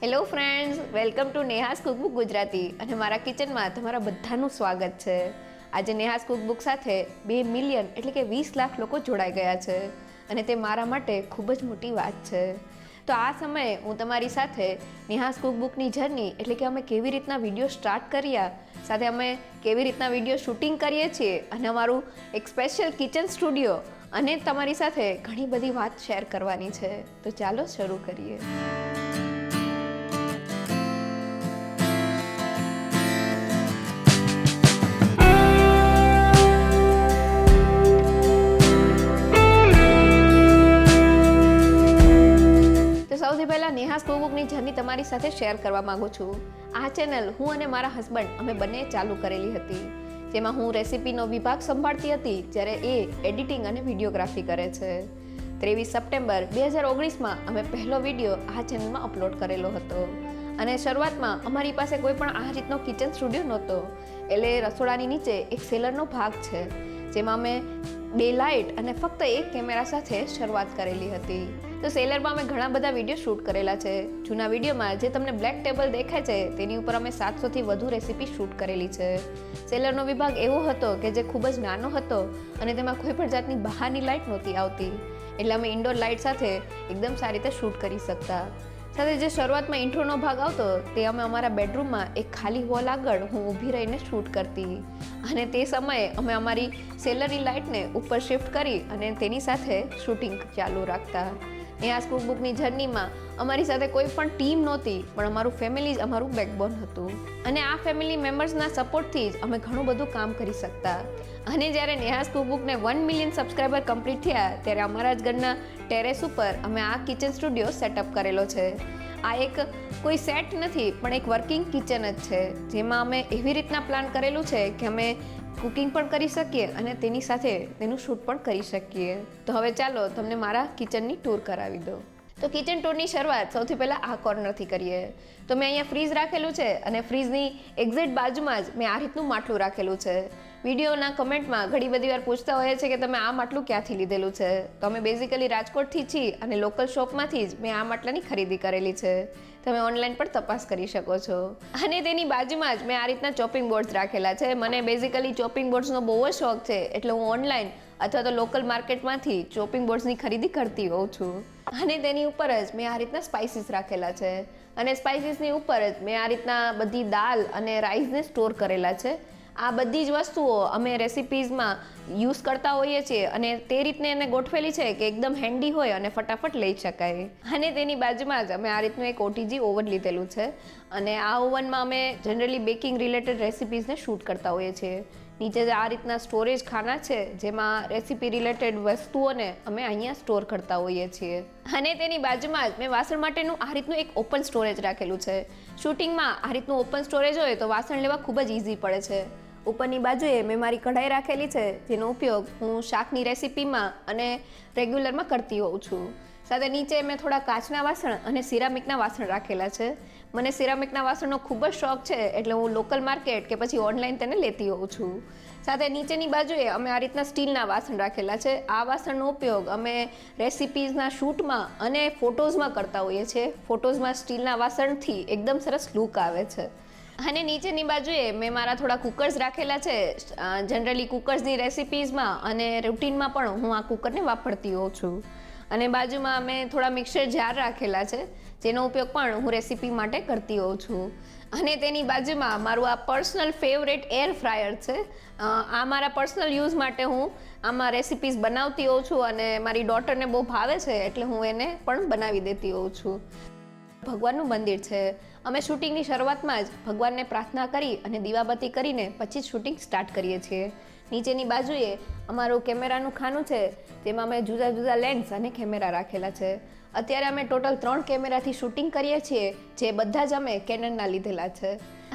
Hello friends, welcome to Neha's cookbook Gujarati અને મારા કિચનમાં તમારા બધાનું સ્વાગત છે. આજે નેહાસ કુકબુક સાથે 2 મિલિયન એટલે કે 20 લાખ લોકો જોડાઈ ગયા છે અને તે મારા માટે ખૂબ જ મોટી વાત છે. તો આ સમયે હું તમારી સાથે નેહાસ કુકબુકની જર્ની એટલે કે અમે કેવી રીતના વિડીયો સ્ટાર્ટ કર્યા, સાથે અમે કેવી રીતના વિડીયો શૂટિંગ કરીએ છીએ અને અમારું એક સ્પેશિયલ કિચન સ્ટુડિયો અને તમારી સાથે ઘણી બધી વાત શેર કરવાની છે. તો ચાલો શરૂ કરીએ. સૌથી પહેલાં નેહાસ કુકબુકની જર્ની તમારી સાથે શેર કરવા માંગુ છું. આ ચેનલ હું અને મારા હસબન્ડ અમે બંને ચાલુ કરેલી હતી, જેમાં હું રેસિપીનો વિભાગ સંભાળતી હતી જ્યારે એ એડિટિંગ અને વિડીયોગ્રાફી કરે છે. 23 સપ્ટેમ્બર 2019માં અમે પહેલો વિડીયો આ ચેનલમાં અપલોડ કરેલો હતો અને શરૂઆતમાં અમારી પાસે કોઈ પણ આ રીતનો કિચન સ્ટુડિયો નહોતો. એટલે રસોડાની નીચે એક સેલરનો ભાગ છે, જેમાં અમે 2 લાઇટ અને ફક્ત એક કેમેરા સાથે શરૂઆત કરેલી હતી. તો સેલરમાં અમે ઘણા બધા વિડીયો શૂટ કરેલા છે. જૂના વિડીયોમાં જે તમને બ્લેક ટેબલ દેખાય છે તેની ઉપર અમે 700થી વધુ રેસીપી શૂટ કરેલી છે. સેલરનો વિભાગ એવો હતો કે જે ખૂબ જ નાનો હતો અને તેમાં કોઈ પણ જાતની બહારની લાઇટ નહોતી આવતી, એટલે અમે ઇન્ડોર લાઇટ સાથે એકદમ સારી રીતે શૂટ કરી શકતા. સાથે જે શરૂઆતમાં ઇન્ટ્રોનો ભાગ આવતો તે અમે અમારા બેડરૂમમાં એક ખાલી હોલ આગળ હું ઊભી રહીને શૂટ કરતી અને તે સમયે અમે અમારી સેલરની લાઇટને ઉપર શિફ્ટ કરી અને તેની સાથે શૂટિંગ ચાલુ રાખતા. નેહાસ કુકબુકની જર્નીમાં અમારી સાથે કોઈ પણ ટીમ નહોતી, પણ અમારું ફેમિલી જ અમારું બેકબોન હતું અને આ ફેમિલી મેમ્બર્સના સપોર્ટથી જ અમે ઘણું બધું કામ કરી શકતા. અને જ્યારે નેહાસ કુકબુકને 1 મિલિયન સબસ્ક્રાઈબર કમ્પ્લીટ થયા ત્યારે અમારા જ ઘરના ટેરેસ ઉપર અમે આ કિચન સ્ટુડિયો સેટઅપ કરેલો છે. આ એક કોઈ સેટ નથી, પણ એક વર્કિંગ કિચન જ છે, જેમાં અમે એવી રીતના પ્લાન કરેલું છે કે અમે કુકિંગ પણ કરી શકીએ અને તેની સાથે તેનું શૂટ પણ કરી શકીએ. તો હવે ચાલો તમને મારા કિચનની ટૂર કરાવી દો. તો કિચન ટૂરની શરૂઆત સૌથી પહેલાં આ કોર્નરથી કરીએ. તો મેં અહીંયા ફ્રીઝ રાખેલું છે અને ફ્રીઝની એક્ઝેક્ટ બાજુમાં જ મેં આ રીતનું માટલું રાખેલું છે. વિડીયોના કમેન્ટમાં ઘણી બધી વાર પૂછતા હોઈએ છે કે તમે આ માટલું ક્યાંથી લીધેલું છે. તો અમે બેઝિકલી રાજકોટથી છીએ અને લોકલ શોપમાંથી જ મેં આ માટલાની ખરીદી કરેલી છે. તમે ઓનલાઈન પણ તપાસ કરી શકો છો. અને તેની બાજુમાં જ મેં આ રીતના ચોપિંગ બોર્ડ્સ રાખેલા છે. મને બેઝિકલી ચોપિંગ બોર્ડ્સનો બહુ જ શોખ છે, એટલે હું ઓનલાઈન અથવા તો લોકલ માર્કેટમાંથી ચોપિંગ બોર્ડ્સની ખરીદી કરતી હોઉં છું. અને તેની ઉપર જ મેં આ રીતના સ્પાઇસીસ રાખેલા છે અને સ્પાઇસીસની ઉપર જ મેં આ રીતના બધી દાલ અને રાઈસને સ્ટોર કરેલા છે. આ બધી જ વસ્તુઓ અમે રેસિપીઝમાં યુઝ કરતા હોઈએ છીએ અને તે રીતને એને ગોઠવેલી છે કે એકદમ હેન્ડી હોય અને ફટાફટ લઈ શકાય. અને તેની બાજુમાં જ અમે આ રીતનું એક OTG ઓવન લીધેલું છે અને આ ઓવનમાં અમે જનરલી બેકિંગ રિલેટેડ રેસિપીઝને શૂટ કરતા હોઈએ છીએ. નીચે આ રીતના સ્ટોરેજ ખાના છે, જેમાં રેસિપી રિલેટેડ વસ્તુઓને અમે અહીંયા સ્ટોર કરતા હોઈએ છીએ. અને તેની બાજુમાં જ મેં વાસણ માટેનું આ રીતનું એક ઓપન સ્ટોરેજ રાખેલું છે. શૂટિંગમાં આ રીતનું ઓપન સ્ટોરેજ હોય તો વાસણ લેવા ખૂબ જ ઇઝી પડે છે. ઉપરની બાજુએ મેં મારી કઢાઈ રાખેલી છે, જેનો ઉપયોગ હું શાકની રેસિપીમાં અને રેગ્યુલરમાં કરતી હોઉં છું. સાથે નીચે મેં થોડા કાચના વાસણ અને સિરામિકના વાસણ રાખેલા છે. મને સિરામિકના વાસણનો ખૂબ જ શોખ છે, એટલે હું લોકલ માર્કેટ કે પછી ઓનલાઈન તેને લેતી હોઉં છું. સાથે નીચેની બાજુએ અમે આ રીતના સ્ટીલના વાસણ રાખેલા છે. આ વાસણનો ઉપયોગ અમે રેસિપીઝના શૂટમાં અને ફોટોઝમાં કરતા હોઈએ છીએ. ફોટોઝમાં સ્ટીલના વાસણથી એકદમ સરસ લુક આવે છે. અને નીચેની બાજુએ મેં મારા થોડા કુકર્સ રાખેલા છે. જનરલી કુકર્સની રેસિપીઝમાં અને રૂટીનમાં પણ હું આ કુકરને વાપરતી હોઉં છું. અને બાજુમાં મેં થોડા મિક્સર જાર રાખેલા છે, જેનો ઉપયોગ પણ હું રેસિપી માટે કરતી હોઉં છું. અને તેની બાજુમાં મારું આ પર્સનલ ફેવરેટ એર ફ્રાયર છે. આ મારા પર્સનલ યુઝ માટે હું આમાં રેસિપીઝ બનાવતી હોઉં છું અને મારી ડોટરને બહુ ભાવે છે, એટલે હું એને પણ બનાવી દેતી હોઉં છું. ભગવાનનું મંદિર છે. અમે શૂટિંગની શરૂઆતમાં જ ભગવાનને પ્રાર્થના કરી અને દીવાબત્તી કરીને પછી શૂટિંગ સ્ટાર્ટ કરીએ છીએ. નીચેની બાજુએ અમારું કેમેરાનું ખાનું છે, જેમાં અમે જુદા જુદા લેન્સ અને કેમેરા રાખેલા છે. અત્યારે અમે ટોટલ 3 કેમેરાથી શૂટિંગ કરીએ છીએ, જે બધા જ અમે કેનનના લીધેલા છે.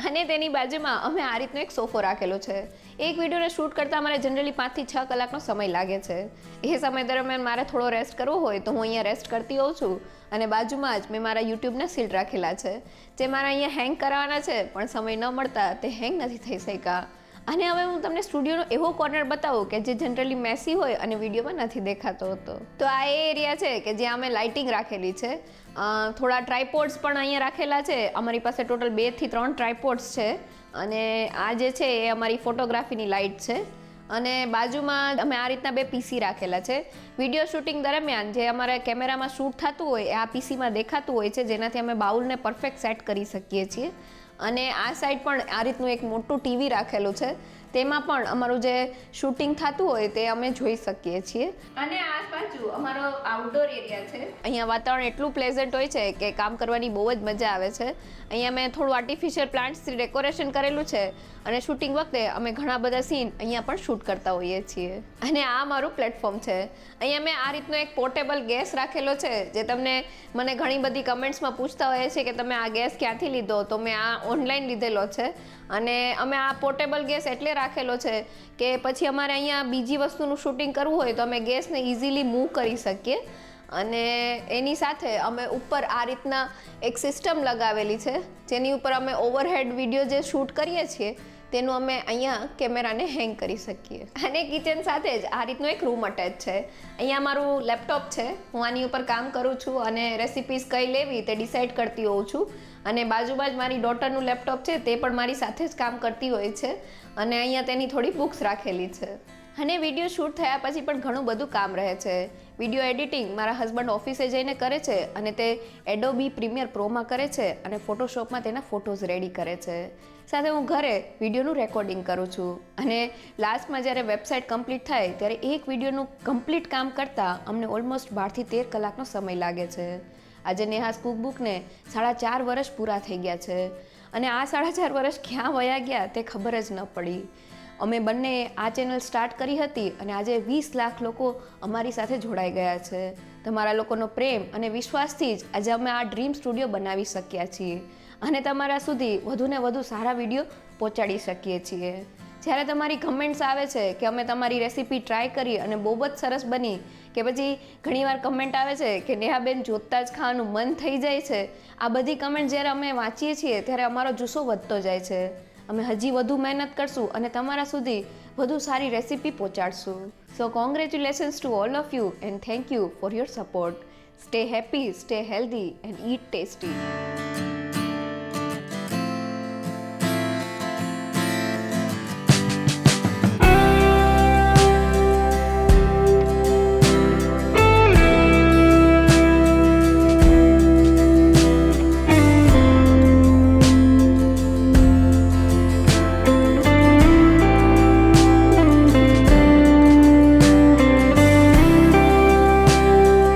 અને તેની બાજુમાં અમે આ રીતનો એક સોફો રાખેલો છે. એક વિડીયોને શૂટ કરતાં અમારે જનરલી 5 થી 6 કલાકનો સમય લાગે છે. એ સમય દરમિયાન મારે થોડો રેસ્ટ કરવો હોય તો હું અહીંયા રેસ્ટ કરતી હોઉં છું. અને બાજુમાં જ મેં મારા યુટ્યુબના સીલ રાખેલા છે, જે મારા અહીંયા હેંગ કરાવવાના છે, પણ સમય ન મળતા તે હેંગ નથી થઈ શક્યા. અને હવે હું તમને સ્ટુડિયોનો એવો કોર્નર બતાવું કે જે જનરલી મેસી હોય અને વિડીયોમાં નથી દેખાતો હતો. તો આ એ એરિયા છે કે જ્યાં અમે લાઇટિંગ રાખેલી છે. થોડા ટ્રાયપોડ્સ પણ અહીંયા રાખેલા છે. અમારી પાસે ટોટલ 2 થી 3 ટ્રાયપોડ્સ છે. અને આ જે છે એ અમારી ફોટોગ્રાફીની લાઇટ છે. અને બાજુમાં અમે આ રીતના 2 પીસી રાખેલા છે. વિડીયો શૂટિંગ દરમિયાન જે અમારા કેમેરામાં શૂટ થતું હોય એ આ પીસીમાં દેખાતું હોય છે, જેનાથી અમે બાઉલને પરફેક્ટ સેટ કરી શકીએ છીએ. અને આ સાઈડ પણ આ રીતનું એક મોટું ટીવી રાખેલું છે. તેમાં પણ અમારું જે શૂટિંગ થતું હોય તે અમે જોઈ શકીએ છીએ. અને આ બાજુ અમારો આઉટડોર એરિયા છે. અહીંયા વાતાવરણ એટલું પ્લેઝન્ટ હોય છે કે કામ કરવાની બહુ જ મજા આવે છે. અહીંયા મેં થોડું આર્ટિફિશિયલ પ્લાન્ટ્સથી ડેકોરેશન કરેલું છે. અને શૂટિંગ વખતે અમે ઘણા બધા સીન અહીંયા પણ શૂટ કરતા હોઈએ છીએ. અને આ મારું પ્લેટફોર્મ છે. અહીંયા મેં આ રીતનો એક પોર્ટેબલ ગેસ રાખેલો છે, જે મને ઘણી બધી કમેન્ટ્સમાં પૂછતા હોય છે કે તમે આ ગેસ ક્યાંથી લીધો, તો મેં આ ઓનલાઈન લીધેલો છે. અને અમે આ પોર્ટેબલ ગેસ એટલે રાખેલો છે કે પછી અમારે અહીંયા બીજી વસ્તુનું શૂટિંગ કરવું હોય તો અમે ગેસને ઇઝીલી મૂવ કરી શકીએ. અને એની સાથે અમે ઉપર આ રીતના એક સિસ્ટમ લગાવેલી છે, જેની ઉપર અમે ઓવરહેડ વિડીયો જે શૂટ કરીએ છીએ તેનું અમે અહીંયા કેમેરાને હેંગ કરી શકીએ. અને કિચન સાથે જ આ રીતનો એક રૂમ અટેચ છે. અહીંયા મારું લેપટોપ છે. હું આની ઉપર કામ કરું છું અને રેસિપીઝ કઈ લેવી તે ડિસાઈડ કરતી હોઉં છું. અને બાજુમાં જ મારી ડોટરનું લેપટોપ છે, તે પણ મારી સાથે જ કામ કરતી હોય છે. અને અહીંયા તેની થોડી બુક્સ રાખેલી છે. અને વિડીયો શૂટ થયા પછી પણ ઘણું બધું કામ રહે છે. વિડીયો એડિટિંગ મારા હસબન્ડ ઓફિસે જઈને કરે છે અને તે એડોબી પ્રીમિયર પ્રોમાં કરે છે અને ફોટોશોપમાં તેના ફોટોઝ રેડી કરે છે. સાથે હું ઘરે વિડીયોનું રેકોર્ડિંગ કરું છું. અને લાસ્ટમાં જ્યારે વેબસાઇટ કમ્પ્લીટ થાય ત્યારે એક વિડીયોનું કમ્પ્લીટ કામ કરતાં અમને ઓલમોસ્ટ 12 થી 13 કલાકનો સમય લાગે છે. આજે નેહાસ કુકબુકને 4.5 વર્ષ પૂરા થઈ ગયા છે. અને આ 4.5 વર્ષ ક્યાં વયા ગયા તે ખબર જ ન પડી. અમે બંને આ ચેનલ સ્ટાર્ટ કરી હતી અને આજે 20 લાખ લોકો અમારી સાથે જોડાઈ ગયા છે. તમારા લોકોનો પ્રેમ અને વિશ્વાસથી જ આજે અમે આ ડ્રીમ સ્ટુડિયો બનાવી શક્યા છીએ અને તમારા સુધી વધુને વધુ સારા વિડીયો પહોંચાડી શકીએ છીએ. જ્યારે તમારી કમેન્ટ્સ આવે છે કે અમે તમારી રેસીપી ટ્રાય કરી અને બહુ જ સરસ બની, કે પછી ઘણીવાર કમેન્ટ આવે છે કે નેહાબેન જોતાં જ ખાવાનું મન થઈ જાય છે, આ બધી કમેન્ટ જ્યારે અમે વાંચીએ છીએ ત્યારે અમારો જુસ્સો વધતો જાય છે. અમે હજી વધુ મહેનત કરશું અને તમારા સુધી વધુ સારી રેસીપી પહોંચાડશું. So congratulations to all of you and thank you for your support. Stay happy, stay healthy and eat tasty.